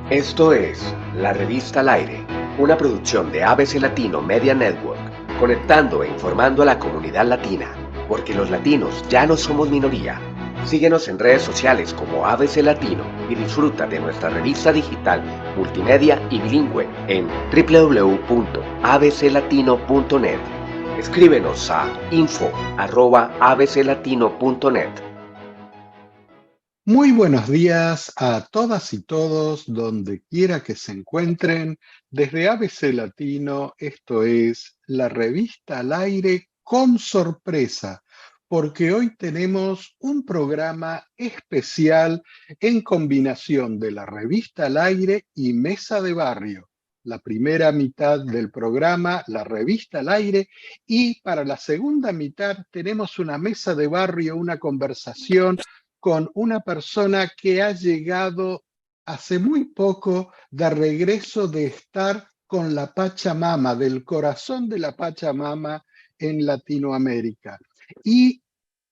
Esto es La Revista al Aire, una producción de ABC Latino Media Network, conectando e informando a la comunidad latina, porque los latinos ya no somos minoría. Síguenos en redes sociales como ABC Latino y disfruta de nuestra revista digital, multimedia y bilingüe en www.abclatino.net. Escríbenos a info@abclatino.net. Muy buenos días a todas y todos, donde quiera que se encuentren. Desde ABC Latino, esto es la revista al aire con sorpresa, porque hoy tenemos un programa especial en combinación de la revista al aire y Mesa de Barrio. La primera mitad del programa, la revista al aire, y para la segunda mitad tenemos una mesa de barrio, una conversación con una persona que ha llegado hace muy poco de regreso de estar con la Pachamama, del corazón de la Pachamama en Latinoamérica. Y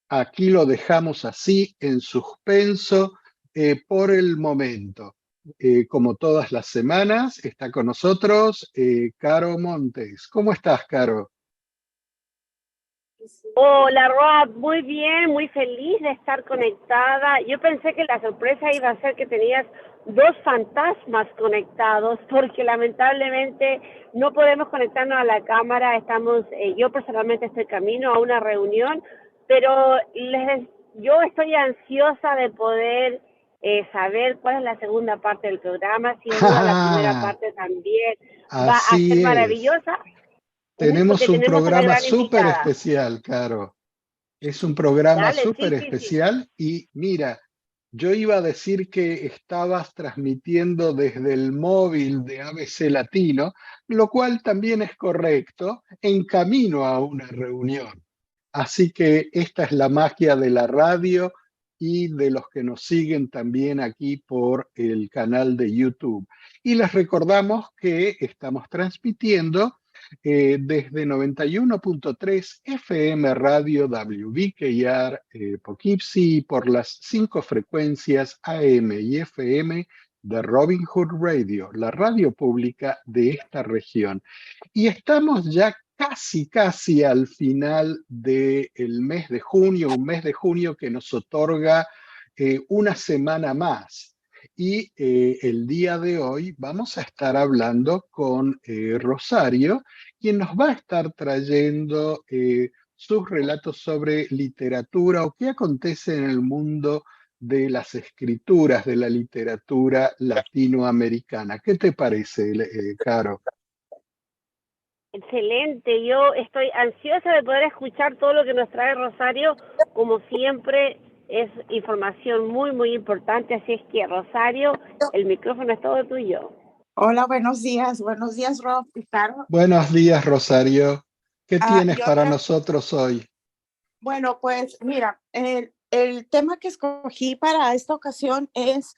aquí lo dejamos así en suspenso por el momento. Como todas las semanas, está con nosotros Caro Montes. ¿Cómo estás, Caro? Hola Rob, muy bien, muy feliz de estar conectada. Yo pensé que la sorpresa iba a ser que tenías dos fantasmas conectados, porque lamentablemente no podemos conectarnos a la cámara. Yo personalmente estoy camino a una reunión, pero yo estoy ansiosa de poder saber cuál es la segunda parte del programa. Sin duda la primera parte también va a ser Así es. maravillosa. Tenemos Porque un tenemos una programa gran súper invitada. especial, Caro. Es un programa Dale, súper sí, sí, sí. especial y mira, yo iba a decir que estabas transmitiendo desde el móvil de ABC Latino, lo cual también es correcto, en camino a una reunión. Así que esta es la magia de la radio y de los que nos siguen también aquí por el canal de YouTube. Y les recordamos que estamos transmitiendo desde 91.3 FM Radio WBKR Poughkeepsie por las 5 frecuencias AM y FM de Robin Hood Radio, la radio pública de esta región. Y estamos ya casi al final del mes de junio, un mes de junio que nos otorga una semana más. Y el día de hoy vamos a estar hablando con Rosario, quien nos va a estar trayendo sus relatos sobre literatura o qué acontece en el mundo de las escrituras de la literatura latinoamericana. ¿Qué te parece, Caro? Excelente. Yo estoy ansiosa de poder escuchar todo lo que nos trae Rosario. Como siempre, es información muy, muy importante. Así es que, Rosario, el micrófono es todo tuyo. Hola, buenos días, Rob y Caro. Buenos días, Rosario. ¿Qué tienes Yo para traigo, nosotros hoy? bueno, pues mira, el tema que escogí para esta ocasión es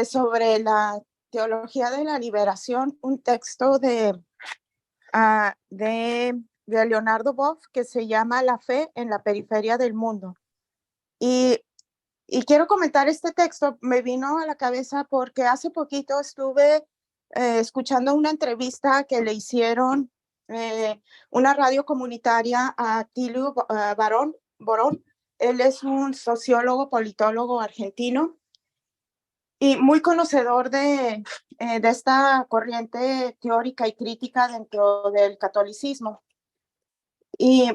sobre la teología de la liberación, un texto de Leonardo Boff que se llama La fe en la periferia del mundo. Y, y quiero comentar este texto, me vino a la cabeza porque hace poquito estuve escuchando una entrevista que le hicieron una radio comunitaria a Tilio Borón. Él es un sociólogo, politólogo argentino y muy conocedor de esta corriente teórica y crítica dentro del catolicismo. Y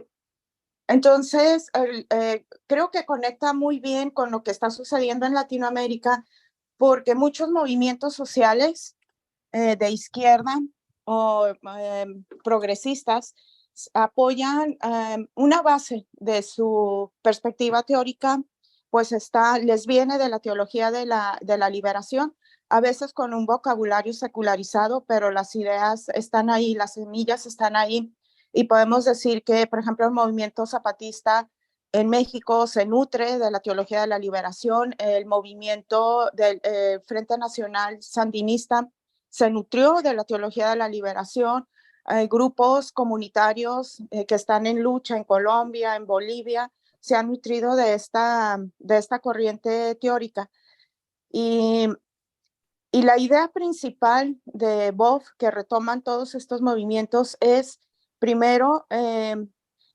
entonces, creo que conecta muy bien con lo que está sucediendo en Latinoamérica, porque muchos movimientos sociales de izquierda o progresistas apoyan una base de su perspectiva teórica, pues les viene de la teología de la liberación, a veces con un vocabulario secularizado, pero las ideas están ahí, las semillas están ahí, y podemos decir que, por ejemplo, el movimiento zapatista en México se nutre de la teología de la liberación, el movimiento del Frente Nacional Sandinista se nutrió de la teología de la liberación. Hay grupos comunitarios que están en lucha en Colombia, en Bolivia, se han nutrido de esta corriente teórica. Y Y la idea principal de Boff, que retoman todos estos movimientos, es primero,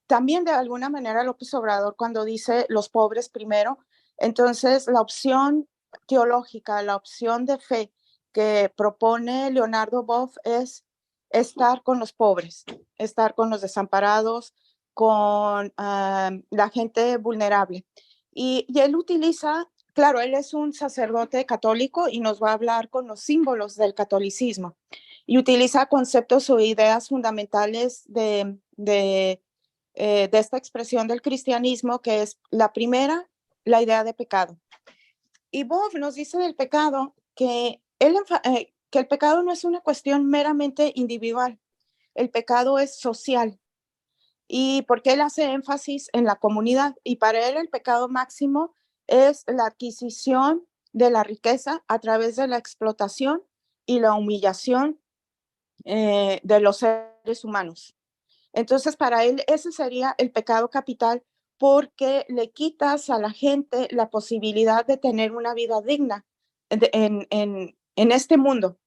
también de alguna manera López Obrador cuando dice los pobres primero, entonces la opción teológica, la opción de fe que propone Leonardo Boff es estar con los pobres, estar con los desamparados, con la gente vulnerable. Y él utiliza, claro, él es un sacerdote católico y nos va a hablar con los símbolos del catolicismo y utiliza conceptos o ideas fundamentales de esta expresión del cristianismo, que es la primera, la idea de pecado. Y Boff nos dice del pecado que el pecado no es una cuestión meramente individual, el pecado es social. Y porque él hace énfasis en la comunidad, y para él el pecado máximo es la adquisición de la riqueza a través de la explotación y la humillación de los seres humanos. Entonces, para él ese sería el pecado capital, porque le quitas a la gente la posibilidad de tener una vida digna en este mundo.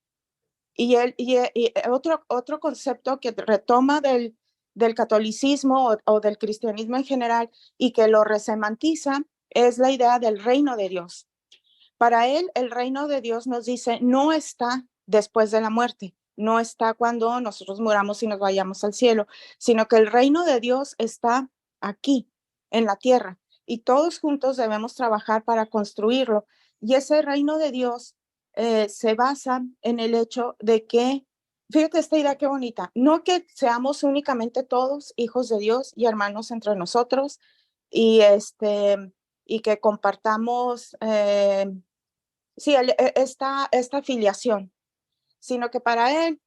Y otro concepto que retoma del catolicismo o del cristianismo en general y que lo resemantiza es la idea del reino de Dios. Para él, el reino de Dios nos dice, no está después de la muerte, no está cuando nosotros muramos y nos vayamos al cielo, sino que el reino de Dios está aquí, en la tierra, y todos juntos debemos trabajar para construirlo. Y ese reino de Dios se basa en el hecho de que, fíjate esta idea qué bonita, no que seamos únicamente todos hijos de Dios y hermanos entre nosotros y, y que compartamos sí, esta afiliación, sino que para él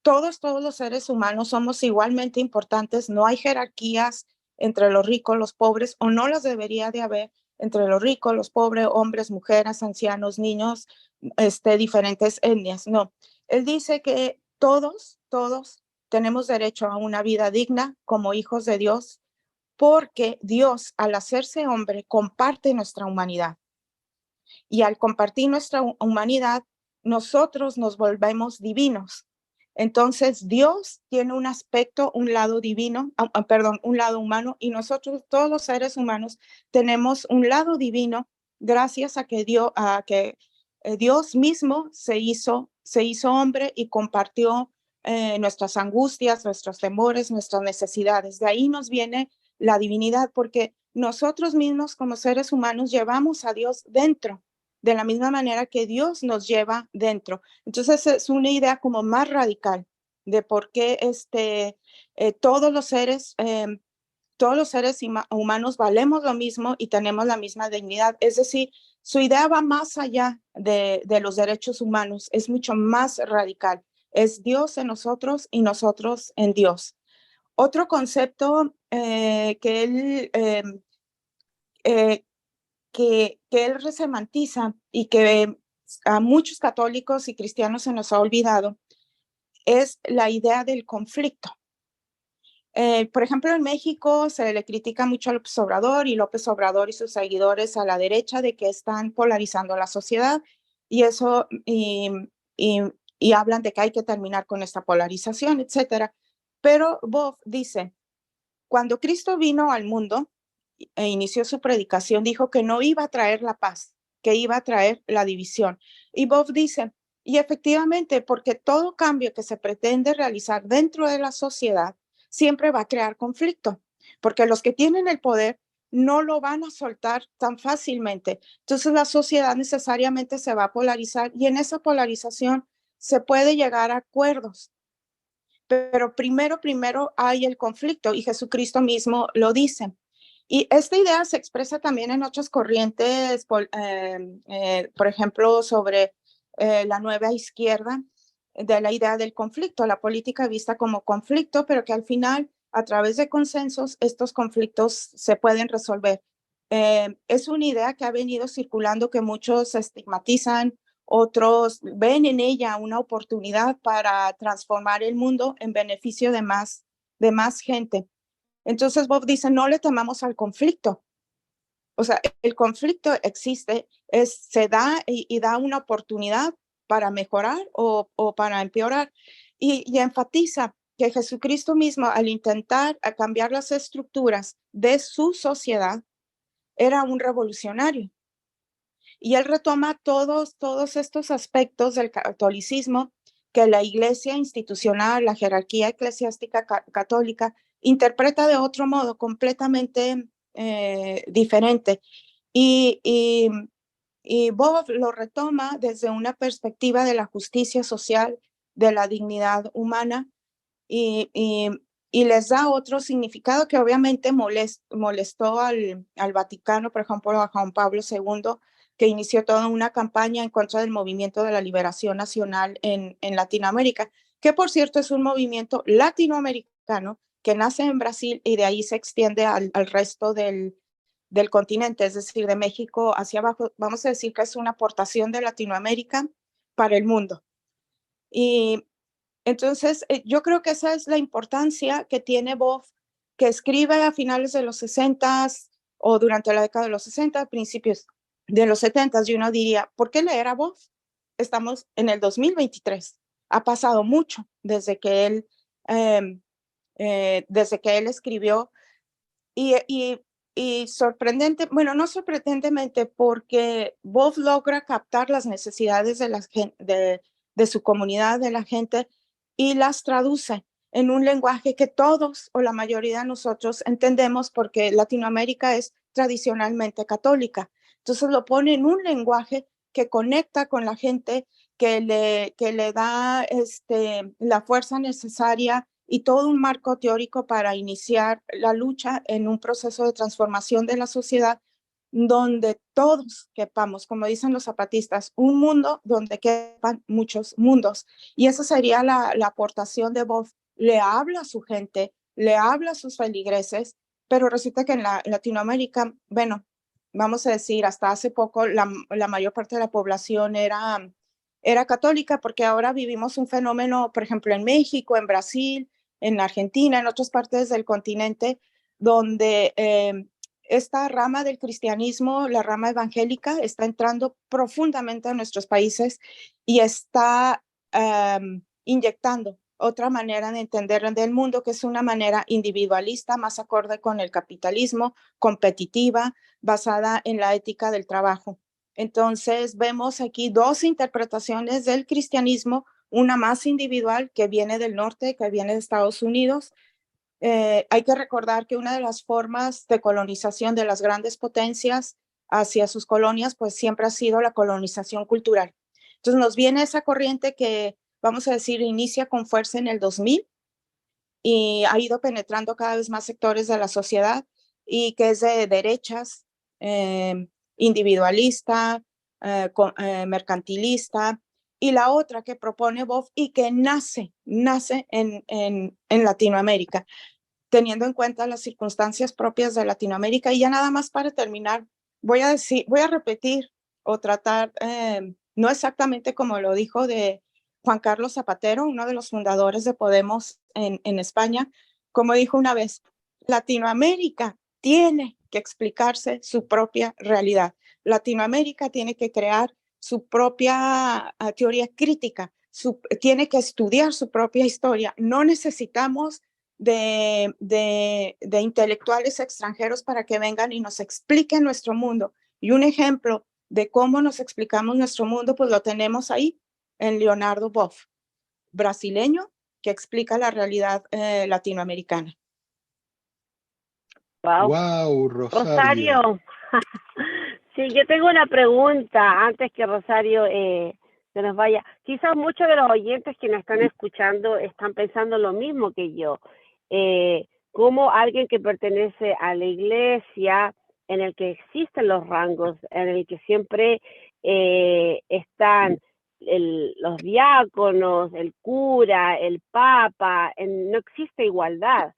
todos los seres humanos somos igualmente importantes, no hay jerarquías entre los ricos, los pobres, o no las debería de haber entre los ricos, los pobres, hombres, mujeres, ancianos, niños, diferentes etnias, no. Él dice que todos tenemos derecho a una vida digna como hijos de Dios, porque Dios, al hacerse hombre, comparte nuestra humanidad. Y al compartir nuestra humanidad, nosotros nos volvemos divinos. Entonces, Dios tiene un aspecto, un lado divino, un lado humano, y nosotros, todos los seres humanos, tenemos un lado divino gracias a que Dios mismo se hizo hombre y compartió nuestras angustias, nuestros temores, nuestras necesidades. De ahí nos viene la divinidad, porque nosotros mismos como seres humanos llevamos a Dios dentro, de la misma manera que Dios nos lleva dentro. Entonces es una idea como más radical de por qué todos los seres humanos valemos lo mismo y tenemos la misma dignidad. Es decir, su idea va más allá de los derechos humanos, es mucho más radical. Es Dios en nosotros y nosotros en Dios. Otro concepto que él resemantiza y que a muchos católicos y cristianos se nos ha olvidado es la idea del conflicto. Por ejemplo, en México se le critica mucho a López Obrador y sus seguidores a la derecha de que están polarizando la sociedad y eso y hablan de que hay que terminar con esta polarización, etcétera. Pero Boff dice, cuando Cristo vino al mundo e inició su predicación, dijo que no iba a traer la paz, que iba a traer la división. Y Boff dice, y efectivamente, porque todo cambio que se pretende realizar dentro de la sociedad siempre va a crear conflicto, porque los que tienen el poder no lo van a soltar tan fácilmente. Entonces la sociedad necesariamente se va a polarizar y en esa polarización se puede llegar a acuerdos. Pero primero hay el conflicto y Jesucristo mismo lo dice. Y esta idea se expresa también en otras corrientes, por ejemplo, sobre la nueva izquierda, de la idea del conflicto, la política vista como conflicto, pero que al final, a través de consensos, estos conflictos se pueden resolver. Es una idea que ha venido circulando que muchos estigmatizan, otros ven en ella una oportunidad para transformar el mundo en beneficio de más gente. Entonces Bob dice, no le temamos al conflicto. O sea, el conflicto existe, se da y da una oportunidad para mejorar o para empeorar. Y enfatiza que Jesucristo mismo, al intentar cambiar las estructuras de su sociedad, era un revolucionario. Y él retoma todos estos aspectos del catolicismo que la iglesia institucional, la jerarquía eclesiástica católica, interpreta de otro modo completamente diferente. Y Bob lo retoma desde una perspectiva de la justicia social, de la dignidad humana, y, y, y les da otro significado que obviamente molestó al Vaticano, por ejemplo, a Juan Pablo II, que inició toda una campaña en contra del movimiento de la liberación nacional en Latinoamérica, que por cierto es un movimiento latinoamericano que nace en Brasil y de ahí se extiende al resto del continente, es decir, de México hacia abajo. Vamos a decir que es una aportación de Latinoamérica para el mundo. Y entonces, yo creo que esa es la importancia que tiene Boff, que escribe a finales de los 60 o durante la década de los 60, principios de los 70, y uno diría, ¿por qué leer a Boff? Estamos en el 2023. Ha pasado mucho desde que él escribió y sorprendente, bueno, no sorprendentemente, porque Boff logra captar las necesidades de su comunidad, de la gente, y las traduce en un lenguaje que todos o la mayoría de nosotros entendemos, porque Latinoamérica es tradicionalmente católica. Entonces lo pone en un lenguaje que conecta con la gente, que le da la fuerza necesaria y todo un marco teórico para iniciar la lucha en un proceso de transformación de la sociedad donde todos quepamos, como dicen los zapatistas, un mundo donde quepan muchos mundos. Y esa sería la aportación de Boff. Le habla a su gente, le habla a sus feligreses, pero resulta que en Latinoamérica, bueno, vamos a decir, hasta hace poco la mayor parte de la población era católica, porque ahora vivimos un fenómeno, por ejemplo, en México, en Brasil, en Argentina, en otras partes del continente, donde esta rama del cristianismo, la rama evangélica, está entrando profundamente a nuestros países y está inyectando otra manera de entender del mundo, que es una manera individualista, más acorde con el capitalismo, competitiva, basada en la ética del trabajo. Entonces, vemos aquí dos interpretaciones del cristianismo, una más individual que viene del norte, que viene de Estados Unidos. Hay que recordar que una de las formas de colonización de las grandes potencias hacia sus colonias, pues siempre ha sido la colonización cultural. Entonces nos viene esa corriente que, vamos a decir, inicia con fuerza en el 2000 y ha ido penetrando cada vez más sectores de la sociedad y que es de derechas, individualista, mercantilista, y la otra que propone Boff y que nace en Latinoamérica, teniendo en cuenta las circunstancias propias de Latinoamérica. Y ya nada más para terminar, voy a repetir o tratar, no exactamente como lo dijo de Juan Carlos Zapatero, uno de los fundadores de Podemos en España, como dijo una vez, Latinoamérica tiene que explicarse su propia realidad. Latinoamérica tiene que crear su propia teoría crítica, tiene que estudiar su propia historia. No necesitamos de intelectuales extranjeros para que vengan y nos expliquen nuestro mundo. Y un ejemplo de cómo nos explicamos nuestro mundo, pues lo tenemos ahí en Leonardo Boff, brasileño que explica la realidad latinoamericana. Wow. Wow, Rosario. Rosario. Sí, yo tengo una pregunta antes que Rosario se nos vaya. Quizás muchos de los oyentes que nos están escuchando están pensando lo mismo que yo. Como alguien que pertenece a la iglesia, en el que existen los rangos, en el que siempre están los diáconos, el cura, el papa, no existe igualdad.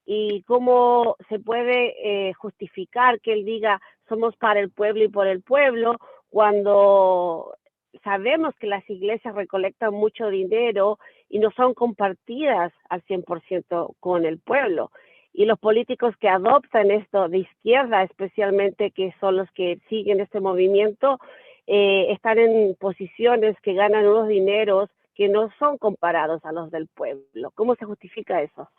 Y cómo se puede justificar que él diga somos para el pueblo y por el pueblo, cuando sabemos que las iglesias recolectan mucho dinero y no son compartidas al 100% con el pueblo. y los políticos que adoptan esto de izquierda, especialmente que son los que siguen este movimiento, están en posiciones que ganan unos dineros que no son comparados a los del pueblo. ¿Cómo se justifica eso?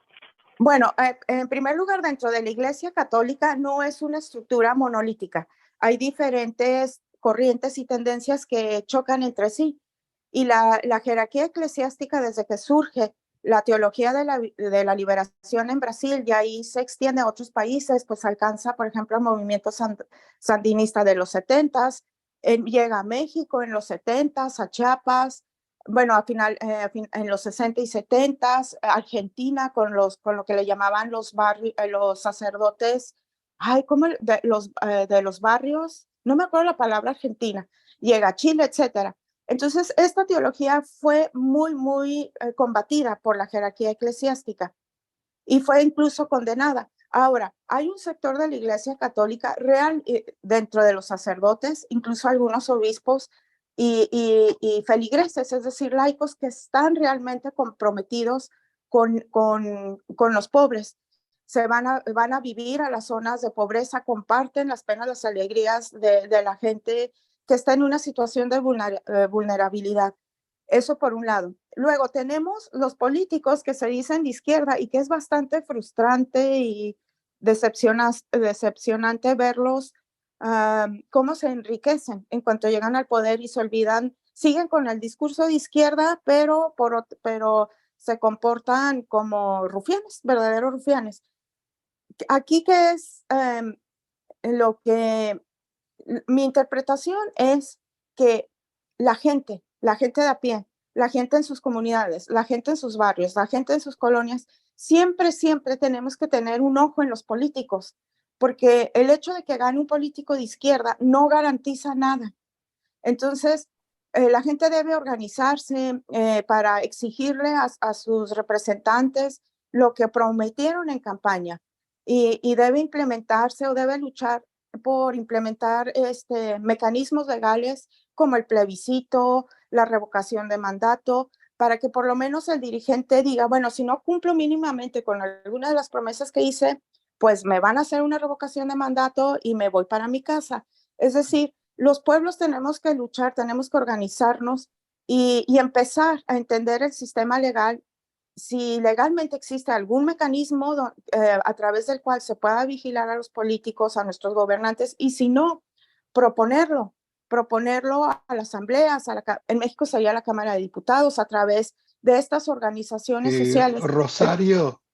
Bueno, en primer lugar, dentro de la Iglesia Católica no es una estructura monolítica. Hay diferentes corrientes y tendencias que chocan entre sí. Y la jerarquía eclesiástica, desde que surge la teología de la liberación en Brasil, y ahí se extiende a otros países, pues alcanza, por ejemplo, el movimiento sandinista de los 70s, llega a México en los 70s, a Chiapas, bueno, en los 60 y 70, Argentina con lo que le llamaban los sacerdotes, ay, ¿cómo? De los barrios, no me acuerdo la palabra argentina, llega a Chile, etcétera. Entonces, esta teología fue muy combatida por la jerarquía eclesiástica y fue incluso condenada. Ahora, hay un sector de la Iglesia Católica real dentro de los sacerdotes, incluso algunos obispos y feligreses, es decir, laicos que están realmente comprometidos con los pobres. Van a vivir a las zonas de pobreza, comparten las penas, las alegrías de la gente que está en una situación de vulnerabilidad. Eso por un lado. Luego tenemos los políticos que se dicen de izquierda y que es bastante frustrante y decepcionante verlos cómo se enriquecen en cuanto llegan al poder y se olvidan, siguen con el discurso de izquierda, pero se comportan como rufianes, verdaderos rufianes. Aquí que es lo que mi interpretación es que la gente de a pie, la gente en sus comunidades, la gente en sus barrios, la gente en sus colonias, siempre tenemos que tener un ojo en los políticos, porque el hecho de que gane un político de izquierda no garantiza nada. Entonces, la gente debe organizarse para exigirle a sus representantes lo que prometieron en campaña y debe implementarse o debe luchar por implementar mecanismos legales como el plebiscito, la revocación de mandato, para que por lo menos el dirigente diga, bueno, si no cumplo mínimamente con alguna de las promesas que hice, pues me van a hacer una revocación de mandato y me voy para mi casa. Es decir, los pueblos tenemos que luchar, tenemos que organizarnos y empezar a entender el sistema legal. Si legalmente existe algún mecanismo a través del cual se pueda vigilar a los políticos, a nuestros gobernantes, y si no, proponerlo a la Asamblea, en México sería la Cámara de Diputados, a través de estas organizaciones sociales.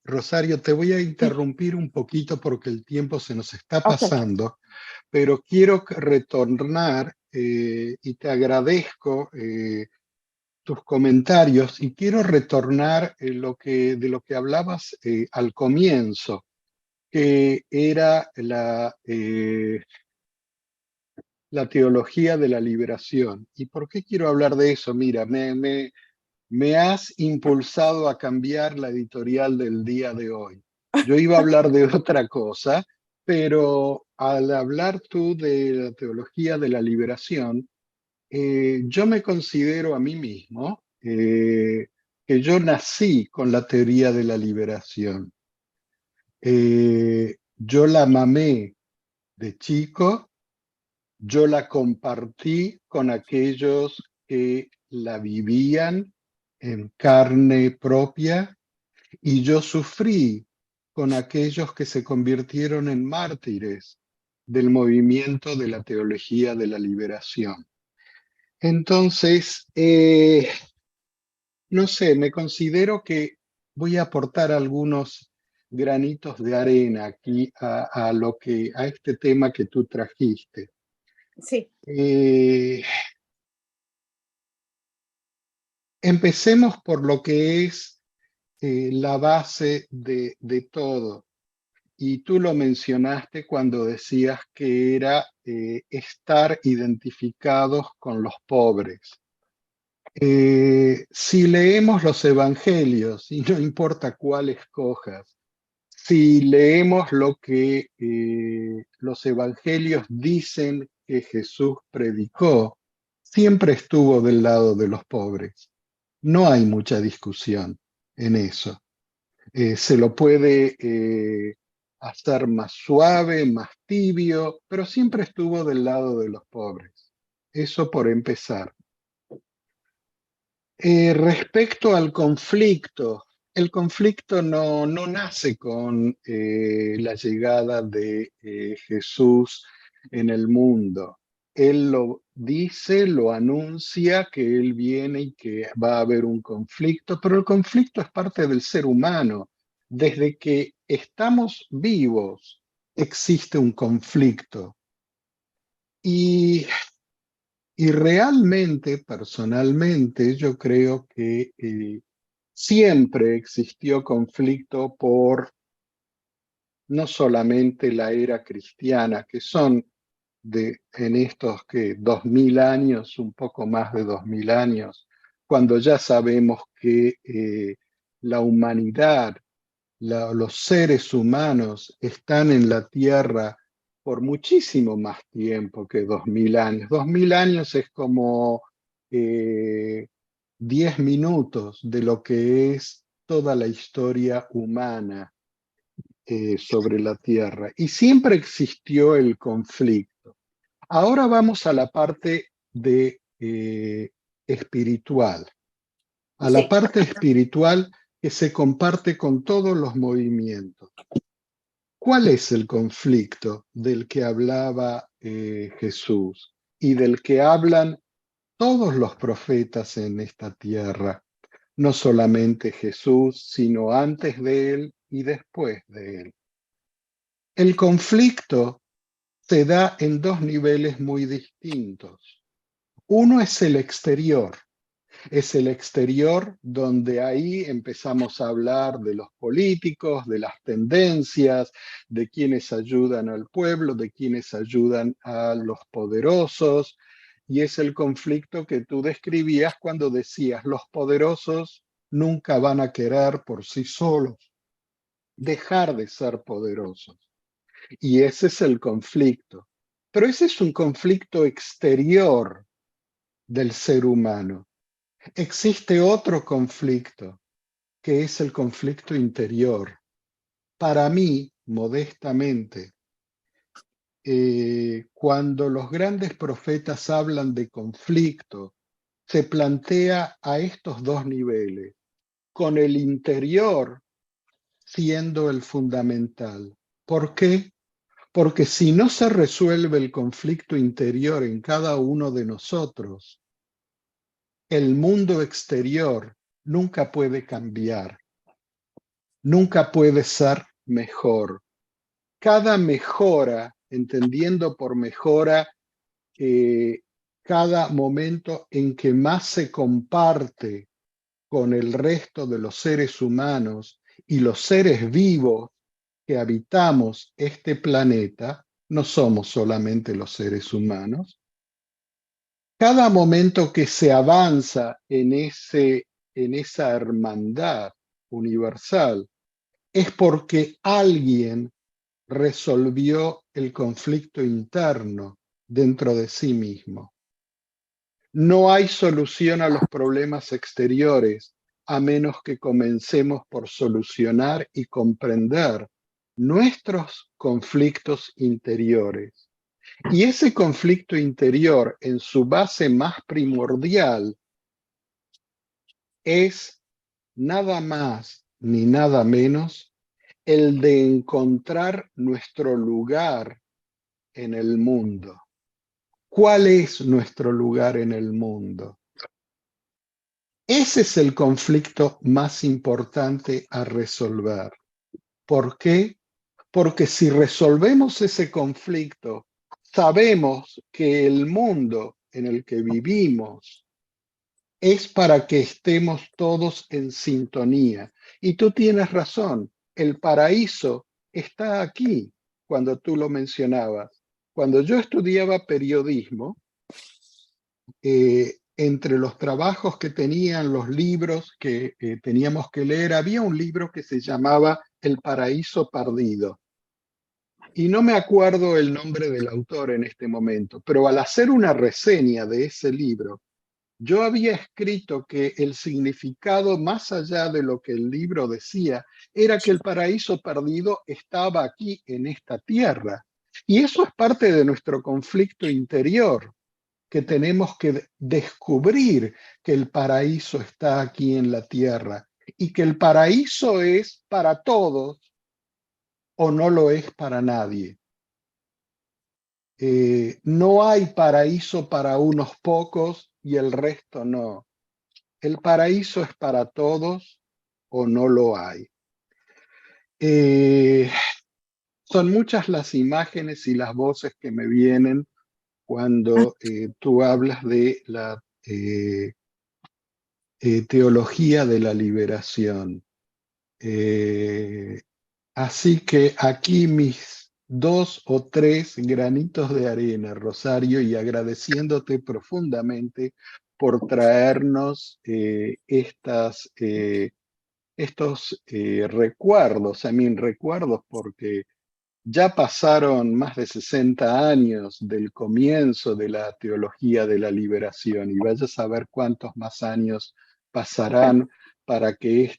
Rosario, te voy a interrumpir un poquito porque el tiempo se nos está pasando, pero quiero retornar y te agradezco tus comentarios y quiero retornar de lo que hablabas al comienzo, que era la teología de la liberación. ¿Y por qué quiero hablar de eso? Mira, me has impulsado a cambiar la editorial del día de hoy. Yo iba a hablar de otra cosa, pero al hablar tú de la teología de la liberación, yo me considero a mí mismo que yo nací con la teoría de la liberación. Yo la mamé de chico, yo la compartí con aquellos que la vivían en carne propia y yo sufrí con aquellos que se convirtieron en mártires del movimiento de la teología de la liberación. Entonces, no sé, me considero que voy a aportar algunos granitos de arena aquí a este tema que tú trajiste. Sí. Empecemos por lo que es la base de todo. Y tú lo mencionaste cuando decías que era estar identificados con los pobres. Si leemos los evangelios, y no importa cuál escojas, si leemos lo que los evangelios dicen que Jesús predicó, siempre estuvo del lado de los pobres. No hay mucha discusión en eso. Se lo puede hacer más suave, más tibio, pero siempre estuvo del lado de los pobres. Eso por empezar. Respecto al conflicto, el conflicto no nace con la llegada de Jesús en el mundo. Él lo dice, lo anuncia, que Él viene y que va a haber un conflicto, pero el conflicto es parte del ser humano. Desde que estamos vivos existe un conflicto. Y realmente, personalmente, yo creo que siempre existió conflicto por no solamente la era cristiana, que son en estos que 2000 años, un poco más de 2000 años, cuando ya sabemos que la humanidad, los seres humanos están en la Tierra por muchísimo más tiempo que 2000 años. 2000 años es como 10 minutos de lo que es toda la historia humana sobre la Tierra. Y siempre existió el conflicto. Ahora vamos a la parte de espiritual. A la parte espiritual que se comparte con todos los movimientos. ¿Cuál es el conflicto del que hablaba Jesús y del que hablan todos los profetas en esta tierra? No solamente Jesús, sino antes de él y después de él. El conflicto se da en dos niveles muy distintos. Uno es el exterior. Es el exterior donde ahí empezamos a hablar de los políticos, de las tendencias, de quienes ayudan al pueblo, de quienes ayudan a los poderosos. Y es el conflicto que tú describías cuando decías, los poderosos nunca van a querer por sí solos dejar de ser poderosos. Y ese es el conflicto. Pero ese es un conflicto exterior del ser humano. Existe otro conflicto, que es el conflicto interior. Para mí, modestamente, cuando los grandes profetas hablan de conflicto, se plantea a estos dos niveles, con el interior siendo el fundamental. ¿Por qué? Porque si no se resuelve el conflicto interior en cada uno de nosotros, el mundo exterior nunca puede cambiar, nunca puede ser mejor. Cada mejora, entendiendo por mejora cada momento en que más se comparte con el resto de los seres humanos y los seres vivos que habitamos este planeta, no somos solamente los seres humanos. Cada momento que se avanza en esa hermandad universal es porque alguien resolvió el conflicto interno dentro de sí mismo. No hay solución a los problemas exteriores a menos que comencemos por solucionar y comprender nuestros conflictos interiores. Y ese conflicto interior, en su base más primordial, es nada más ni nada menos el de encontrar nuestro lugar en el mundo. ¿Cuál es nuestro lugar en el mundo? Ese es el conflicto más importante a resolver. ¿Por qué? Porque si resolvemos ese conflicto, sabemos que el mundo en el que vivimos es para que estemos todos en sintonía. Y tú tienes razón, el paraíso está aquí, cuando tú lo mencionabas. Cuando yo estudiaba periodismo, entre los trabajos que tenían, los libros que teníamos que leer, había un libro que se llamaba El paraíso perdido. Y no me acuerdo el nombre del autor en este momento, pero al hacer una reseña de ese libro, yo había escrito que el significado, más allá de lo que el libro decía, era que el paraíso perdido estaba aquí en esta tierra. Y eso es parte de nuestro conflicto interior, que tenemos que descubrir que el paraíso está aquí en la tierra y que el paraíso es para todos o no lo es para nadie. No hay paraíso para unos pocos y el resto no. El paraíso es para todos o no lo hay. Son muchas las imágenes y las voces que me vienen cuando tú hablas de la teología de la liberación. Así que aquí mis 2 o 3 granitos de arena, Rosario, y agradeciéndote profundamente por traernos estos recuerdos, recuerdos porque ya pasaron más de 60 años del comienzo de la teología de la liberación y vaya a saber cuántos más años pasarán para que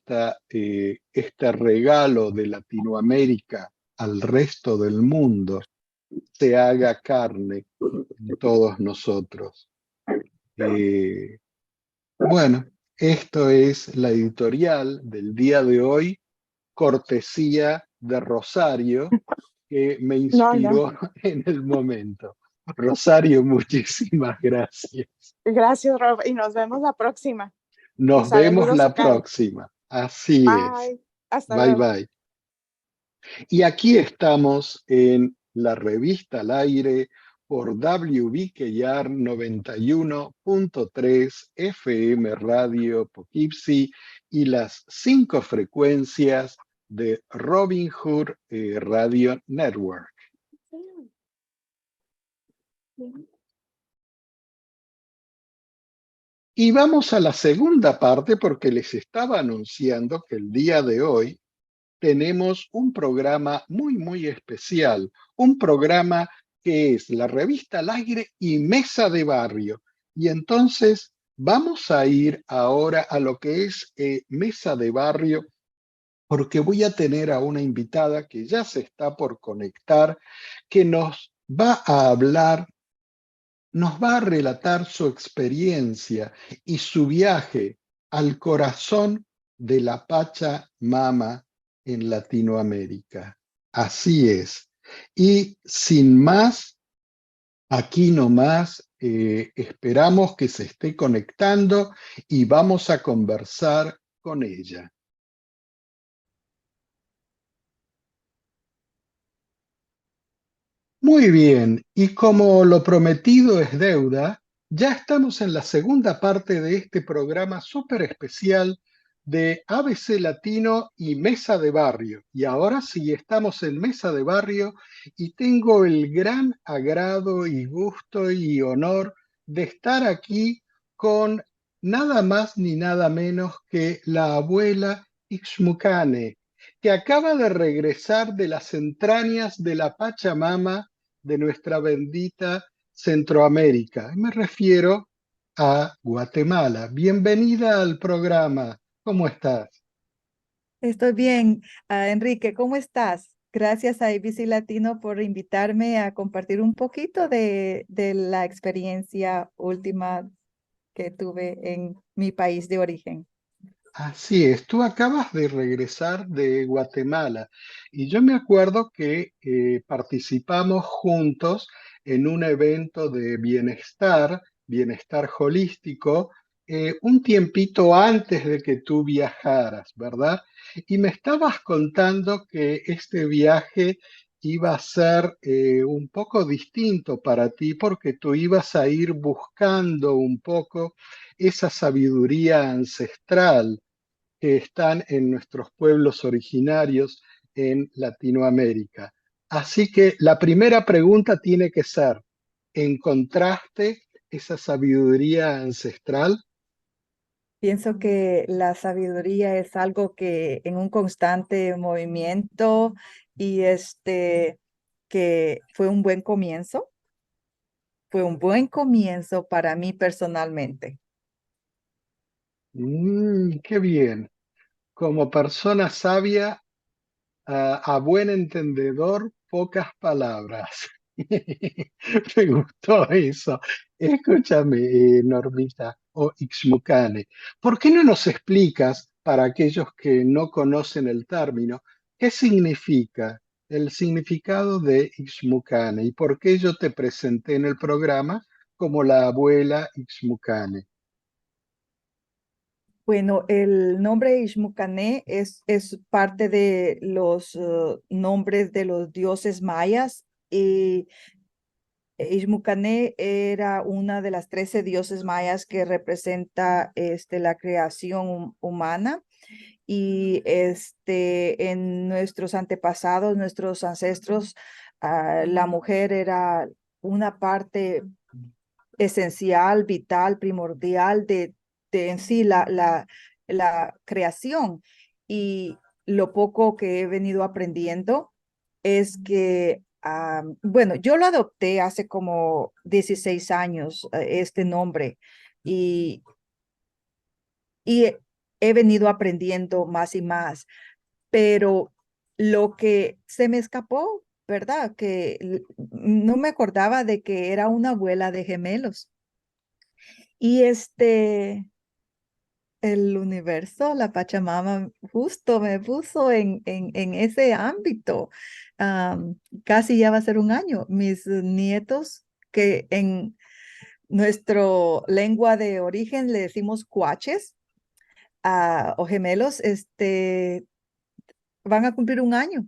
este regalo de Latinoamérica al resto del mundo se haga carne en todos nosotros. Bueno, esto es la editorial del día de hoy, cortesía de Rosario, que me No, no. inspiró en el momento. Rosario, muchísimas gracias. Gracias, Rob, y nos vemos la próxima. Y Nos vemos saludos a la Caro. próxima. Así es. Bye. Hasta Bye luego. bye. Y aquí estamos en la revista al aire por WBKR 91.3 FM Radio Poughkeepsie y las 5 frecuencias de Robin Hood Radio Network. Y vamos a la segunda parte porque les estaba anunciando que el día de hoy tenemos un programa muy especial, un programa que es la revista al aire y Mesa de Barrio. Y entonces vamos a ir ahora a lo que es Mesa de Barrio, porque voy a tener a una invitada que ya se está por conectar, que nos va a hablar, nos va a relatar su experiencia y su viaje al corazón de la Pachamama en Latinoamérica. Así es. Y sin más, aquí nomás, esperamos que se esté conectando y vamos a conversar con ella. Muy bien, y como lo prometido es deuda, ya estamos en la segunda parte de este programa súper especial de ABC Latino y Mesa de Barrio. Y ahora sí, estamos en Mesa de Barrio y tengo el gran agrado y gusto y honor de estar aquí con nada más ni nada menos que la abuela Ixmucane, que acaba de regresar de las entrañas de la Pachamama de nuestra bendita Centroamérica. Me refiero a Guatemala. Bienvenida al programa. ¿Cómo estás? Estoy bien. Enrique, ¿cómo estás? Gracias a ABC Latino por invitarme a compartir un poquito de la experiencia última que tuve en mi país de origen. Así es, tú acabas de regresar de Guatemala y yo me acuerdo que participamos juntos en un evento de bienestar holístico, un tiempito antes de que tú viajaras, ¿verdad? Y me estabas contando que este viaje iba a ser un poco distinto para ti porque tú ibas a ir buscando un poco esa sabiduría ancestral que están en nuestros pueblos originarios en Latinoamérica. Así que la primera pregunta tiene que ser, ¿encontraste esa sabiduría ancestral? Pienso que la sabiduría es algo que en un constante movimiento y que fue un buen comienzo. Fue un buen comienzo para mí personalmente. Qué bien. Como persona sabia, a buen entendedor, pocas palabras. Me gustó eso. Escúchame, Normita o Ixmucane, ¿por qué no nos explicas, para aquellos que no conocen el término, qué significa el significado de Ixmucane y por qué yo te presenté en el programa como la abuela Ixmucane? Bueno, el nombre Ixmucané es parte de los nombres de los dioses mayas y Ixmucané era una de las 13 dioses mayas que representa la creación humana y en nuestros antepasados, nuestros ancestros, la mujer era una parte esencial, vital, primordial de en sí la creación. Y lo poco que he venido aprendiendo es que, bueno, yo lo adopté hace como 16 años, este nombre, y, y he venido aprendiendo más y más, pero lo que se me escapó, ¿verdad? Que no me acordaba de que era una abuela de gemelos. Y el universo, la Pachamama, justo me puso en ese ámbito. Casi ya va a ser un año. Mis nietos, que en nuestro lengua de origen le decimos cuaches o gemelos, van a cumplir un año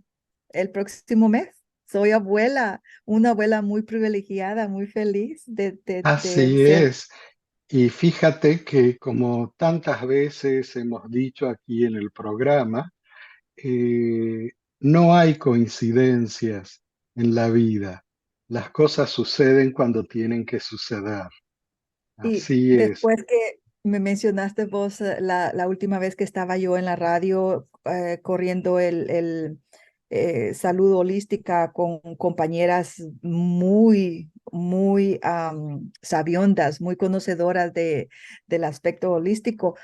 el próximo mes. Soy abuela, una abuela muy privilegiada, muy feliz de Así ser. es. Y fíjate que como tantas veces hemos dicho aquí en el programa, eh, no hay coincidencias en la vida. Las cosas suceden cuando tienen que suceder. Y Así es. después que me mencionaste vos la última vez que estaba yo en la radio corriendo el salud holística con compañeras muy sabiondas, muy conocedoras del aspecto holístico.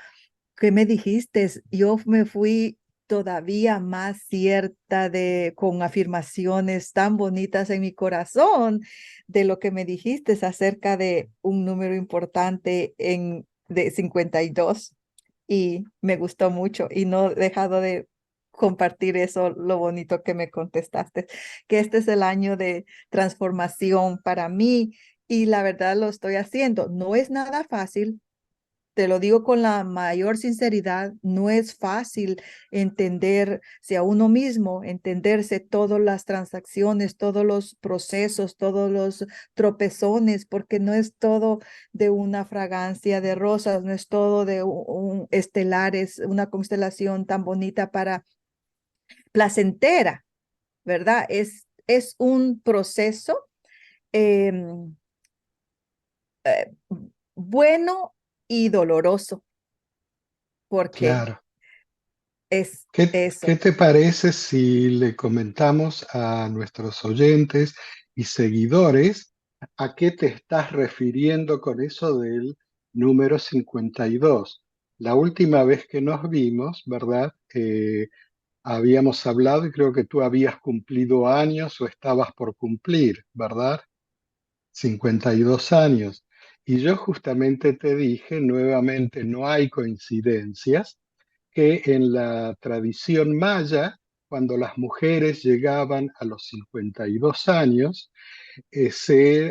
¿Qué me dijiste? Yo me fui todavía más cierta con afirmaciones tan bonitas en mi corazón de lo que me dijiste acerca de un número importante de 52 y me gustó mucho y no he dejado de compartir eso, lo bonito que me contestaste, que este es el año de transformación para mí y la verdad lo estoy haciendo. No es nada fácil, te lo digo con la mayor sinceridad, no es fácil entenderse a uno mismo, entenderse todas las transacciones, todos los procesos, todos los tropezones, porque no es todo de una fragancia de rosas, no es todo de un estelares, una constelación tan bonita para placentera, ¿verdad? Es un proceso em, eh, bueno y doloroso, porque Claro. es ¿Qué eso. te parece si le comentamos a nuestros oyentes y seguidores a qué te estás refiriendo con eso del número 52? La última vez que nos vimos, ¿verdad? Habíamos hablado y creo que tú habías cumplido años o estabas por cumplir, ¿verdad? 52 años. Y yo justamente te dije, nuevamente, no hay coincidencias, que en la tradición maya, cuando las mujeres llegaban a los 52 años,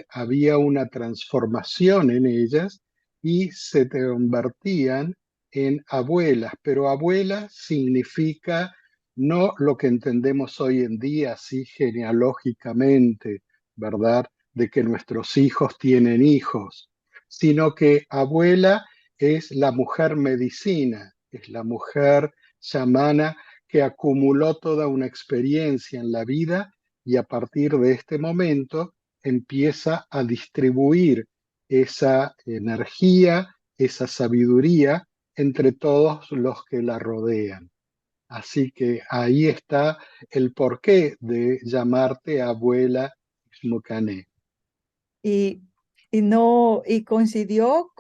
había una transformación en ellas y se convertían en abuelas, pero abuela significa no lo que entendemos hoy en día, así genealógicamente, ¿verdad? De que nuestros hijos tienen hijos, sino que abuela es la mujer medicina, es la mujer chamana que acumuló toda una experiencia en la vida y a partir de este momento empieza a distribuir esa energía, esa sabiduría entre todos los que la rodean. Así que ahí está el porqué de llamarte abuela Xmucané. Y, y no, y coincidió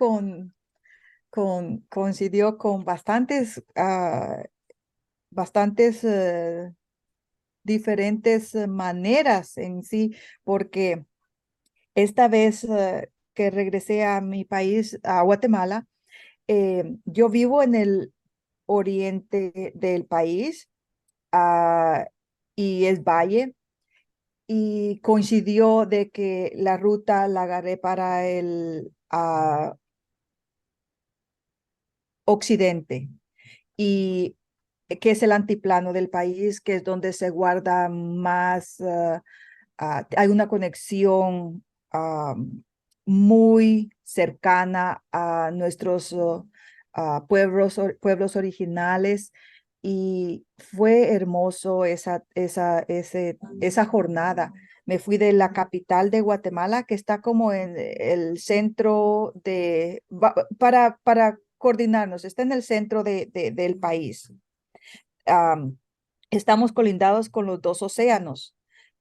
coincidió con bastantes diferentes maneras en sí, porque esta vez que regresé a mi país, a Guatemala, yo vivo en el oriente del país, ah, y es valle, y coincidió de que la ruta la agarré para el occidente, y que es el antiplano del país, que es donde se guarda más, hay una conexión muy cercana a nuestros pueblos originales, y fue hermoso esa jornada. Me fui de la capital de Guatemala, que está como en el centro para coordinarnos, está en el centro del país. Am, Estamos colindados con los dos océanos,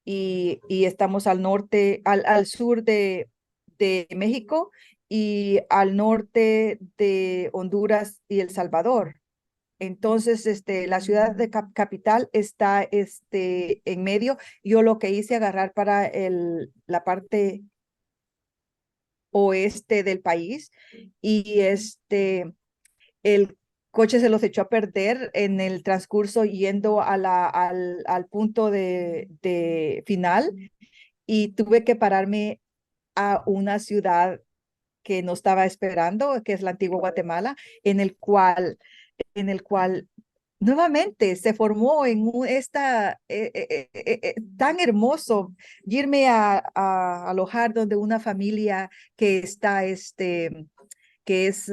y estamos al norte, al sur de México, y al norte de Honduras y El Salvador. Entonces, la ciudad de capital está en medio. Yo lo que hice agarrar para la parte oeste del país, y el coche se los echó a perder en el transcurso yendo al punto de final, y tuve que pararme a una ciudad que no estaba esperando, que es la antigua Guatemala, en el cual nuevamente se formó en tan hermoso irme a alojar donde una familia que está que es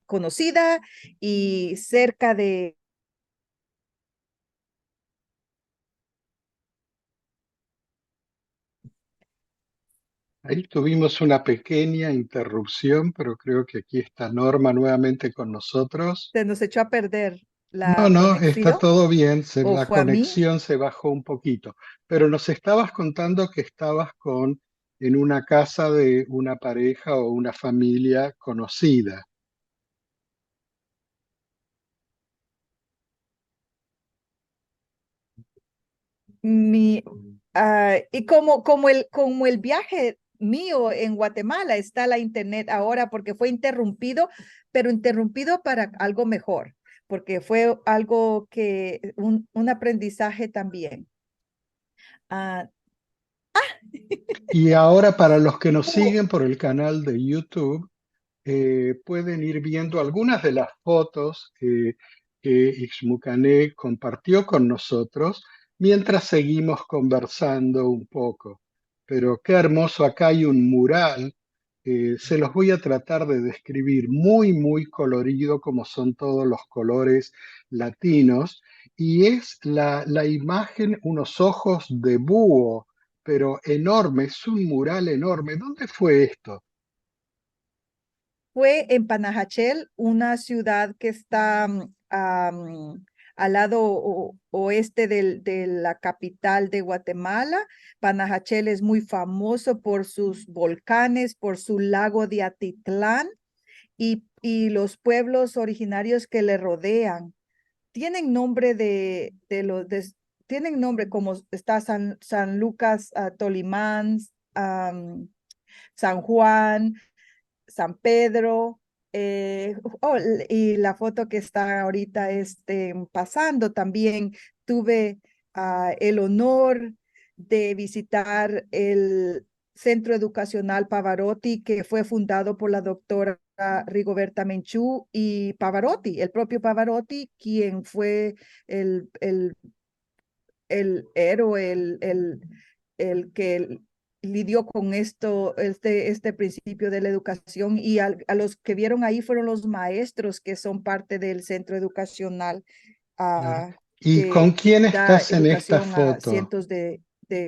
conocida y cerca de. Ahí tuvimos una pequeña interrupción, pero creo que aquí está Norma nuevamente con nosotros. Se nos echó a perder No, la no, está conexión, todo bien, o la fue a mí. conexión se bajó un poquito, pero nos estabas contando que estabas en una casa de una pareja o una familia conocida. Y como el viaje mío en Guatemala, está la internet ahora porque fue interrumpido, pero interrumpido para algo mejor, porque fue algo un aprendizaje también. Ah, Y ahora para los que nos ¿cómo? siguen por el canal de YouTube, pueden ir viendo algunas de las fotos que Ixmucané compartió con nosotros mientras seguimos conversando un poco. Pero qué hermoso, acá hay un mural, se los voy a tratar de describir, muy, muy colorido como son todos los colores latinos, y es la imagen, unos ojos de búho, pero enorme, es un mural enorme. ¿Dónde fue esto? Fue en Panajachel, una ciudad que está al lado oeste de la capital de Guatemala. Panajachel es muy famoso por sus volcanes, por su lago de Atitlán, y los pueblos originarios que le rodean. Tienen nombre tienen nombre, como está San Lucas, Tolimán, San Juan, San Pedro. Y la foto que está ahorita pasando, también tuve el honor de visitar el Centro Educacional Pavarotti, que fue fundado por la doctora Rigoberta Menchú y Pavarotti, el propio Pavarotti, quien fue el héroe, el que lidió con este principio de la educación, y a los que vieron ahí fueron los maestros que son parte del centro educacional, Claro. ¿Y con que quién da estás en esta educación a foto? cientos de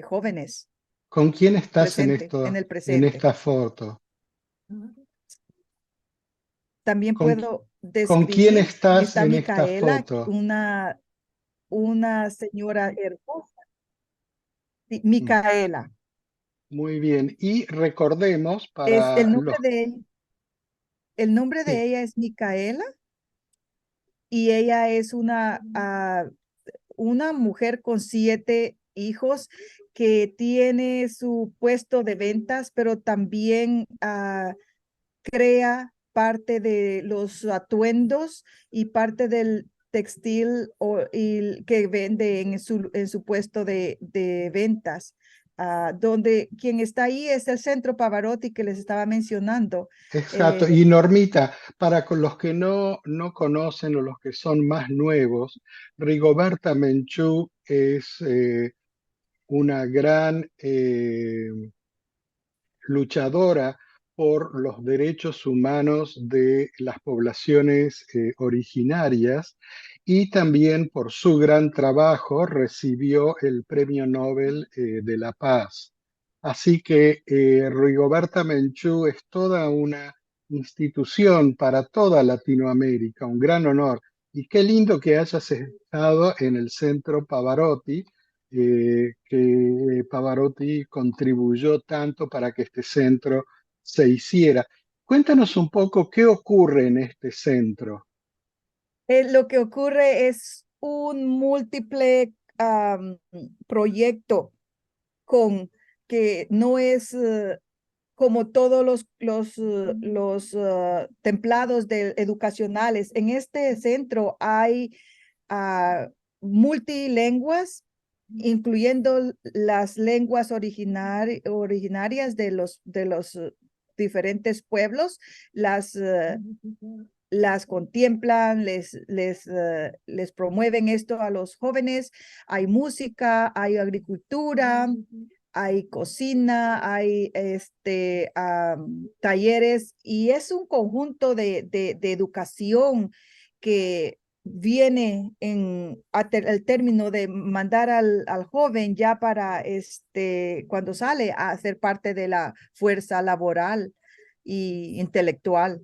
jóvenes ¿Con quién estás en el en presente. esta foto? También ¿Con, puedo con quién describir, estás está en esta Micaela, foto? una señora hermosa. Sí, Mm, Micaela. muy bien. Y recordemos Es para el nombre los, de ella. El nombre de Sí, ella es Micaela y ella es una mujer con 7 hijos que tiene su puesto de ventas, pero también crea parte de los atuendos y parte del textil y que vende en su puesto de ventas. Donde quien está ahí es el Centro Pavarotti que les estaba mencionando. exacto. Eh, Y Normita, para con los que no conocen o los que son más nuevos, Rigoberta Menchú es una gran luchadora por los derechos humanos de las poblaciones originarias y también por su gran trabajo recibió el Premio Nobel de la Paz. Así que Rigoberta Menchú es toda una institución para toda Latinoamérica, un gran honor. Y qué lindo que hayas estado en el Centro Pavarotti, que Pavarotti contribuyó tanto para que este centro se hiciera. Cuéntanos un poco qué ocurre en este centro. lo que ocurre es un múltiple proyecto con que no es como todos los templados educacionales. En este centro hay multilenguas, incluyendo las lenguas originarias de los diferentes pueblos, las contemplan, les promueven esto a los jóvenes. Hay música, hay agricultura, hay cocina, hay talleres y es un conjunto de educación que viene al término de mandar al joven ya para cuando sale a ser parte de la fuerza laboral y intelectual.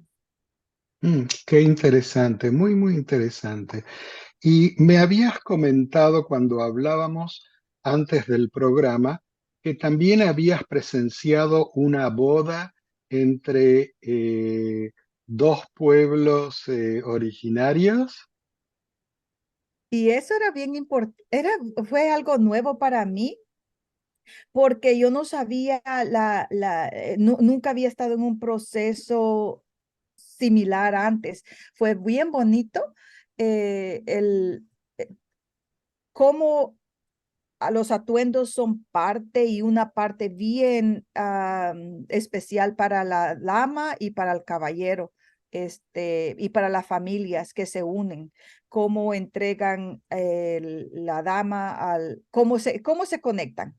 Qué interesante, muy, muy interesante. Y me habías comentado cuando hablábamos antes del programa que también habías presenciado una boda entre dos pueblos originarios. Y eso era bien importante, fue algo nuevo para mí, porque yo no sabía, nunca había estado en un proceso similar antes. Fue bien bonito eh, cómo los atuendos son parte y una parte bien especial para la dama y para el caballero, y para las familias que se unen, cómo entregan la dama cómo se conectan.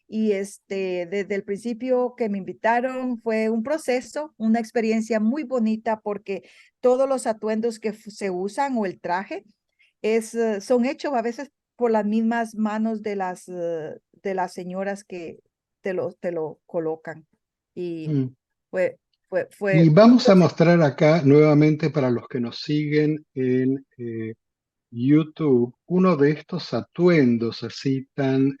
Y desde el principio que me invitaron fue un proceso, una experiencia muy bonita porque todos los atuendos que se usan o el traje son hechos a veces por las mismas manos de las señoras que te lo colocan. Y Mm. fue, Y fue un vamos a proceso. mostrar acá nuevamente para los que nos siguen en YouTube uno de estos atuendos así tan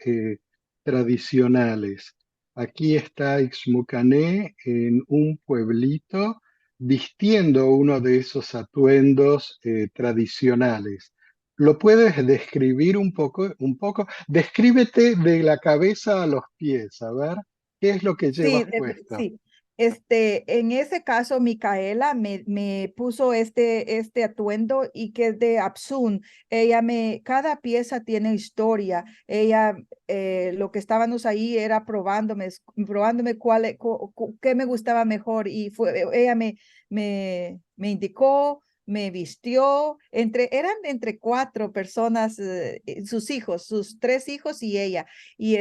tradicionales. Aquí está Ixmucané en un pueblito vistiendo uno de esos atuendos tradicionales. ¿Lo puedes describir un poco? Un poco. Descríbete de la cabeza a los pies, a ver, ¿qué es lo que Sí, llevas puesto? sí. En ese caso, Micaela me puso este atuendo y que es de Apsun. Cada pieza tiene historia. Lo que estábamos ahí era probándome qué me gustaba mejor y ella me indicó, me vistió, eran entre 4 personas, sus hijos, sus 3 hijos y ella. Y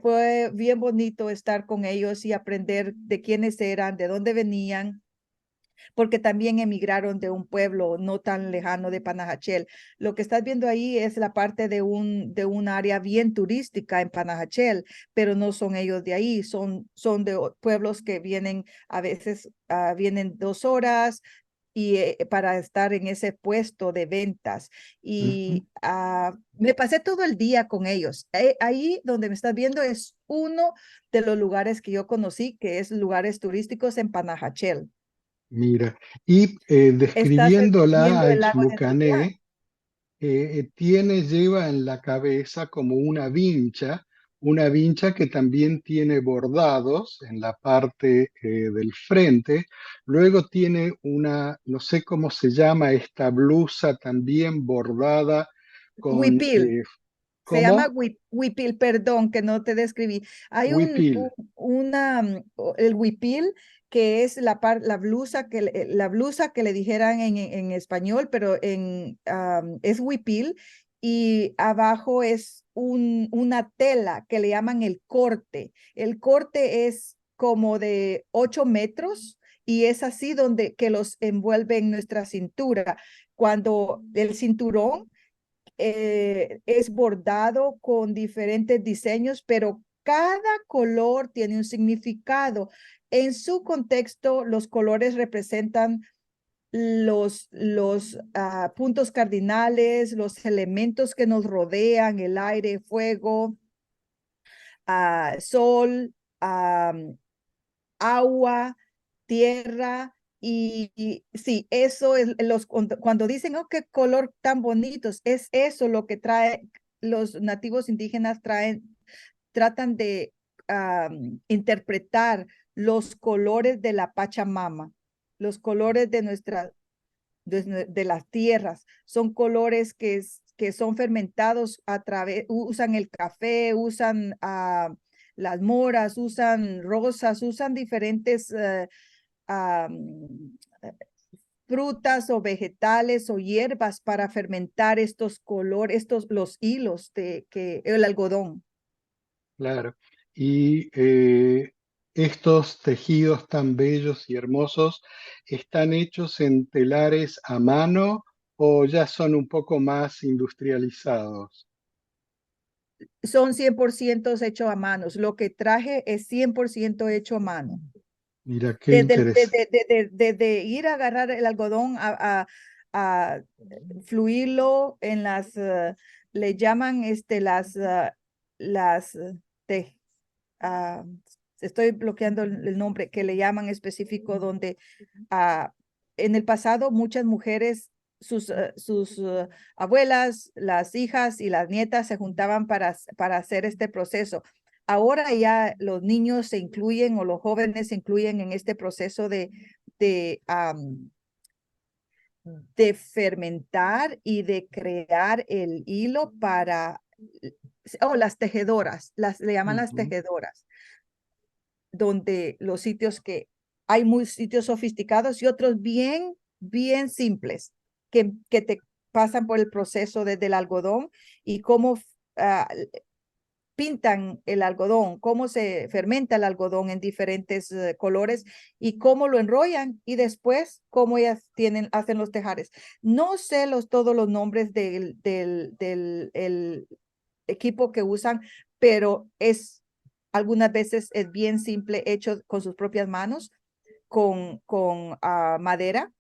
fue bien bonito estar con ellos y aprender de quiénes eran, de dónde venían, porque también emigraron de un pueblo no tan lejano de Panajachel. Lo que estás viendo ahí es la parte de un área bien turística en Panajachel, pero no son ellos de ahí, son de pueblos que vienen a veces, vienen 2 horas y para estar en ese puesto de ventas. Ujú. Y me pasé todo el día con ellos. Ahí donde me estás viendo es uno de los lugares que yo conocí, que es lugares turísticos en Panajachel. Mira, y Estás describiéndola viendo a el lago de Atitlán. Ixmucané, lleva en la cabeza como una vincha que también tiene bordados en la parte del frente. Luego tiene una, no sé cómo se llama esta blusa también bordada con, Huipil. Se llama ¿cómo? huipil, perdón que no te describí. Hay Huipil. el huipil, que es la blusa la blusa que le dijeran en español, pero es huipil, y abajo es una tela que le llaman el corte. El corte es como de 8 metros y es así donde que los envuelve en nuestra cintura. Cuando el cinturón es bordado con diferentes diseños, pero cada color tiene un significado. En su contexto, los colores representan los puntos cardinales, los elementos que nos rodean, el aire, fuego, sol, agua, tierra. Y sí, eso es cuando dicen, oh, qué color tan bonitos, es eso lo que trae los nativos indígenas tratan de interpretar los colores de la Pachamama, los colores de las tierras. Son colores que son fermentados usan el café, usan las moras, usan rosas, usan diferentes frutas o vegetales o hierbas para fermentar estos colores, los hilos el algodón. Claro. Y estos tejidos tan bellos y hermosos, ¿están hechos en telares a mano o ya son un poco más industrializados? Son 100% hechos a manos. Lo que traje es 100% hecho a mano. Mira, qué Desde, interesante. desde ir a agarrar el algodón a fluirlo en le llaman las, te- ah, estoy bloqueando el nombre que le llaman específico, donde ah, en el pasado muchas mujeres, sus abuelas, las hijas y las nietas se juntaban para hacer este proceso. Ahora ya los niños se incluyen o los jóvenes se incluyen en este proceso de, am, de fermentar y de crear el hilo las tejedoras, le llaman las Ujú. tejedoras, donde los sitios hay muy sitios sofisticados y otros bien simples que te pasan por el proceso desde el algodón y cómo ah, pintan el algodón, cómo se fermenta el algodón en diferentes colores y cómo lo enrollan y después cómo ellas hacen los tejares. No sé todos los nombres del el equipo que usan, pero algunas veces es bien simple, hecho con sus propias manos, con madera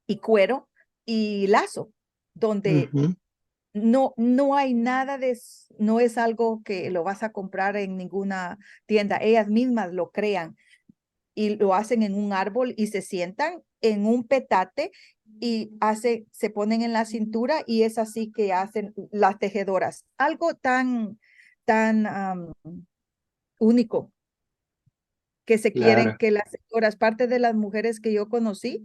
y cuero y lazo, donde Ujú. no hay nada no es algo que lo vas a comprar en ninguna tienda. Ellas mismas lo crean y lo hacen en un árbol y se sientan en un petate y se ponen en la cintura y es así que hacen las tejedoras. Algo tan único que se quieren Claro. que las señoras, parte de las mujeres que yo conocí,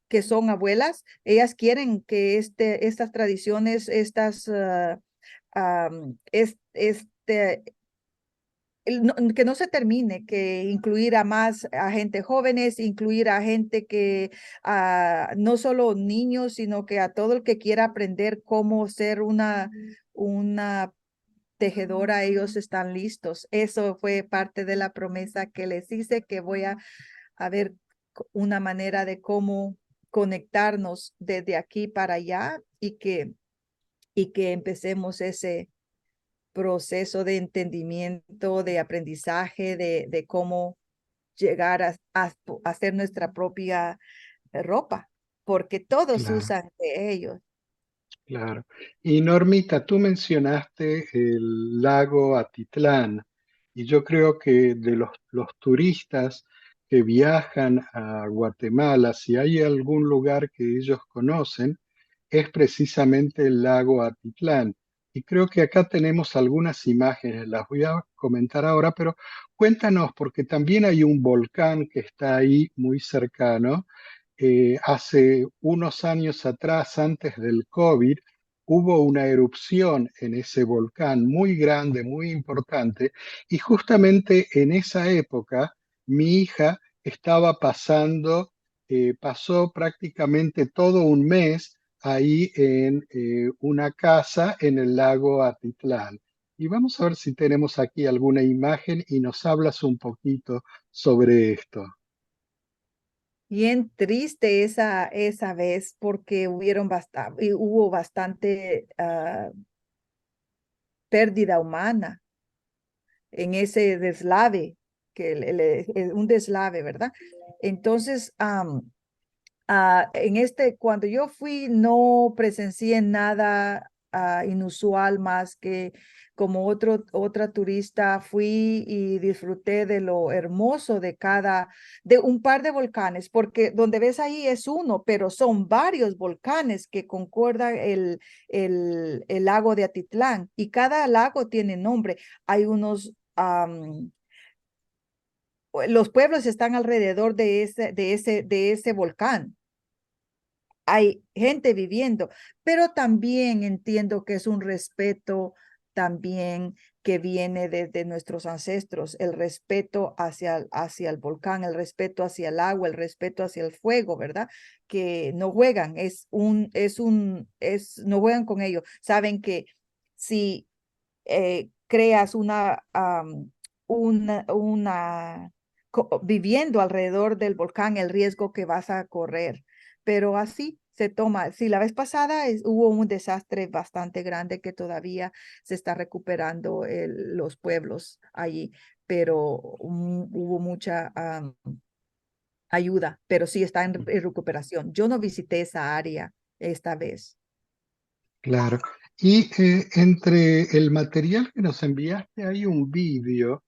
que son abuelas, ellas quieren que estas tradiciones, que no se termine, que incluir a más a gente jóvenes, incluir a gente no solo niños, sino que a todo el que quiera aprender cómo ser una tejedora, ellos están listos. Eso fue parte de la promesa que les hice, que voy a ver una manera de cómo conectarnos desde aquí para allá y que empecemos ese proceso de entendimiento, de aprendizaje, de cómo llegar a hacer nuestra propia ropa, porque todos Claro, usan de ellos. claro. Y Normita, tú mencionaste el lago Atitlán y yo creo que de los turistas que viajan a Guatemala, si hay algún lugar que ellos conocen, es precisamente el lago Atitlán. Y creo que acá tenemos algunas imágenes, las voy a comentar ahora, pero cuéntanos, porque también hay un volcán que está ahí muy cercano. Hace unos años atrás, antes del COVID, hubo una erupción en ese volcán muy grande, muy importante, y justamente en esa época mi hija estaba pasó prácticamente todo un mes ahí en una casa en el lago Atitlán. Y vamos a ver si tenemos aquí alguna imagen y nos hablas un poquito sobre esto. Bien triste esa vez porque hubo bastante pérdida humana en ese deslave, un deslave, ¿verdad? Entonces, cuando yo fui, no presencié nada inusual más que como otra turista fui y disfruté de lo hermoso de un par de volcanes, porque donde ves ahí es uno, pero son varios volcanes que concordan el lago de Atitlán y cada lago tiene nombre. Hay los pueblos están alrededor de ese volcán. Hay gente viviendo, pero también entiendo que es un respeto también que viene desde nuestros ancestros, el respeto hacia el volcán, el respeto hacia el agua, el respeto hacia el fuego, ¿verdad? Que no juegan, no juegan con ello. Saben que si creas viviendo alrededor del volcán, el riesgo que vas a correr, pero así se toma. Sí, la vez pasada hubo un desastre bastante grande que todavía se está recuperando los pueblos allí, pero hubo mucha ayuda, pero sí está en recuperación. Yo no visité esa área esta vez. Claro. Y entre el material que nos enviaste hay un vídeo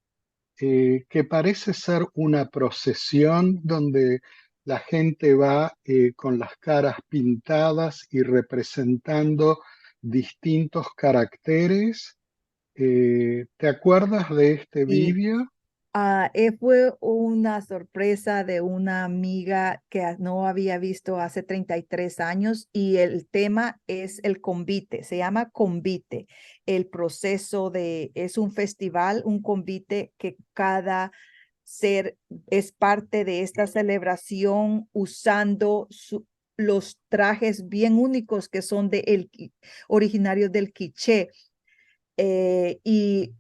que parece ser una procesión donde la gente va con las caras pintadas y representando distintos caracteres. ¿Te acuerdas de este Y vídeo? fue una sorpresa de una amiga que no había visto hace 33 años y el tema es el convite, se llama convite. El proceso es un festival, un convite que cada ser es parte de esta celebración usando los trajes bien únicos que son originarios del quiché. Y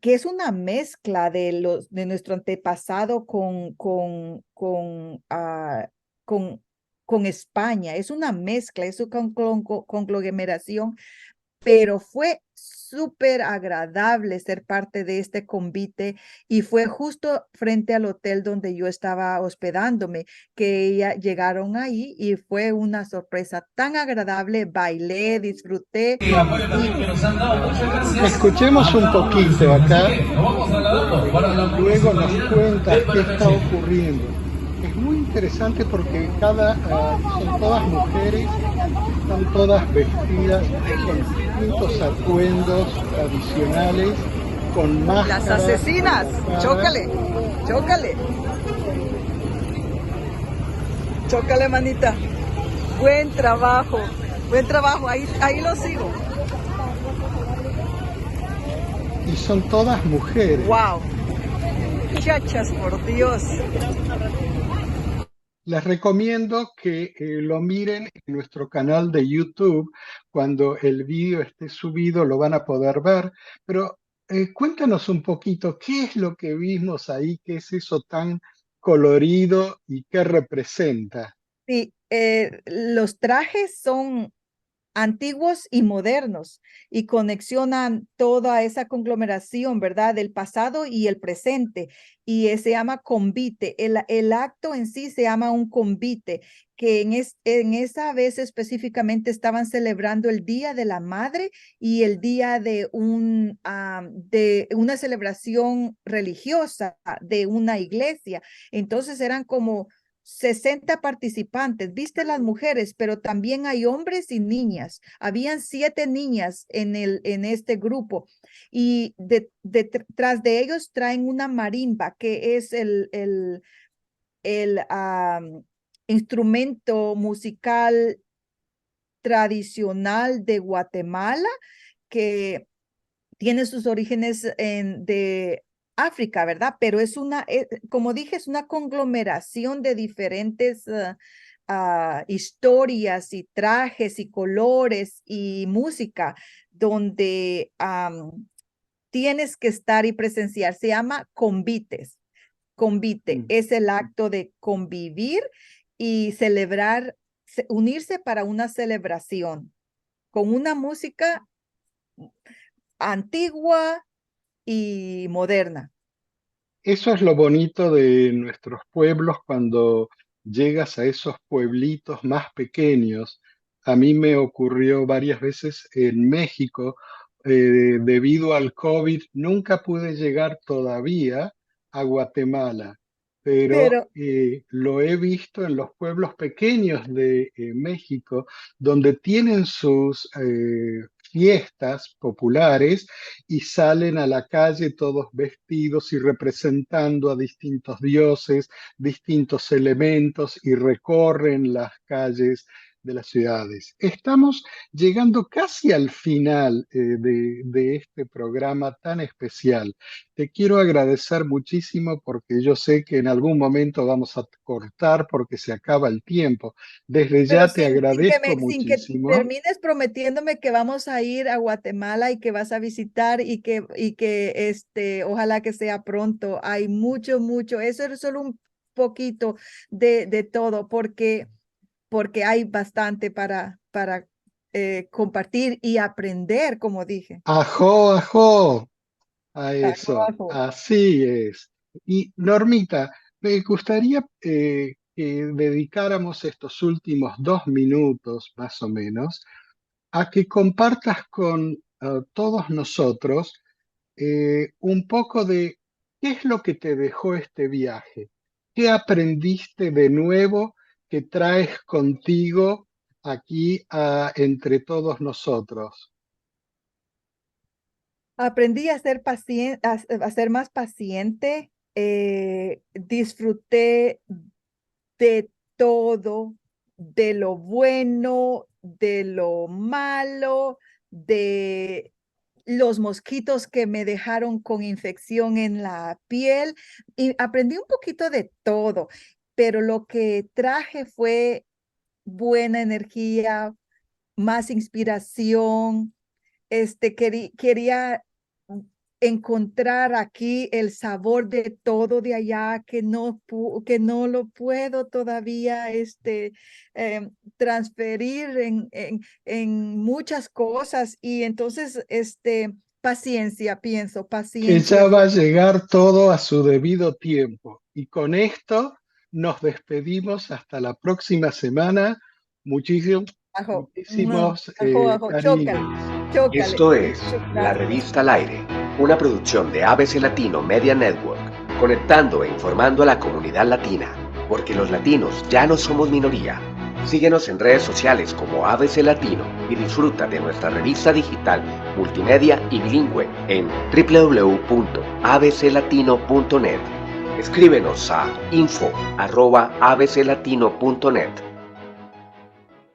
que es una mezcla de nuestro antepasado con, con España. Es una mezcla, es una conglomeración, pero fue súper agradable ser parte de este convite y fue justo frente al hotel donde yo estaba hospedándome que llegaron ahí y fue una sorpresa tan agradable, bailé, disfruté. Escuchemos un poquito acá, luego nos cuentas qué está ocurriendo. Es muy interesante porque son todas mujeres, están todas vestidas con distintos atuendos tradicionales, con máscaras. Las asesinas, chócale, chócale. Chócale, manita. Buen trabajo, ahí lo sigo. Y son todas mujeres. Wow. Muchachas, por Dios. Les recomiendo que lo miren en nuestro canal de YouTube. Cuando el vídeo esté subido lo van a poder ver. Pero cuéntanos un poquito, ¿qué es lo que vimos ahí? ¿Qué es eso tan colorido y qué representa? Sí, los trajes son antiguos y modernos y conexionan toda esa conglomeración, ¿verdad? Del pasado y el presente. Y se llama convite. El acto en sí se llama un convite, que en esa vez específicamente estaban celebrando el Día de la Madre y el día de una celebración religiosa de una iglesia. Entonces eran como 60 participantes, viste las mujeres, pero también hay hombres y niñas. Habían 7 niñas en este grupo y detrás de ellos traen una marimba, que es el instrumento musical tradicional de Guatemala, que tiene sus orígenes de África, ¿verdad? Pero es como dije, es una conglomeración de diferentes historias y trajes y colores y música, donde tienes que estar y presenciar. Se llama convites. Convite es el acto de convivir y celebrar, unirse para una celebración con una música antigua y moderna. Eso es lo bonito de nuestros pueblos cuando llegas a esos pueblitos más pequeños. A mí me ocurrió varias veces en México, debido al COVID, nunca pude llegar todavía a Guatemala, pero Pero lo he visto en los pueblos pequeños de México, donde tienen sus fiestas populares y salen a la calle todos vestidos y representando a distintos dioses, distintos elementos y recorren las calles de las ciudades. Estamos llegando casi al final de este programa tan especial. Te quiero agradecer muchísimo porque yo sé que en algún momento vamos a cortar porque se acaba el tiempo. Desde Pero ya te agradezco sin que muchísimo. termines prometiéndome que vamos a ir a Guatemala y que vas a visitar y que ojalá que sea pronto. Hay mucho, mucho. Eso es solo un poquito de todo, porque hay bastante para compartir y aprender, como dije. Ajo, ajo, a Ajo, eso, ajo. así es. Y Normita, me gustaría que dedicáramos estos últimos 2 minutos, más o menos, a que compartas con todos nosotros un poco de qué es lo que te dejó este viaje, qué aprendiste de nuevo que traes contigo aquí entre todos nosotros. Aprendí a ser paciente, a ser más paciente. Disfruté de todo, de lo bueno, de lo malo, de los mosquitos que me dejaron con infección en la piel, y aprendí un poquito de todo, pero lo que traje fue buena energía, más inspiración. Quería encontrar aquí el sabor de todo de allá, que no lo puedo todavía transferir en muchas cosas. Y entonces, paciencia, pienso, Que paciencia. ya va a llegar todo a su debido tiempo. Y con esto nos despedimos hasta la próxima semana. Muchísimos, Ajo, muchísimos ajo, ajo, chócale, cariños. chócale. Esto es Muchas La gracias. Revista al Aire, una producción de ABC Latino Media Network, conectando e informando a la comunidad latina, porque los latinos ya no somos minoría. Síguenos en redes sociales como ABC Latino y disfruta de nuestra revista digital, multimedia y bilingüe en www.abclatino.net. Escríbenos a info@abclatino.net.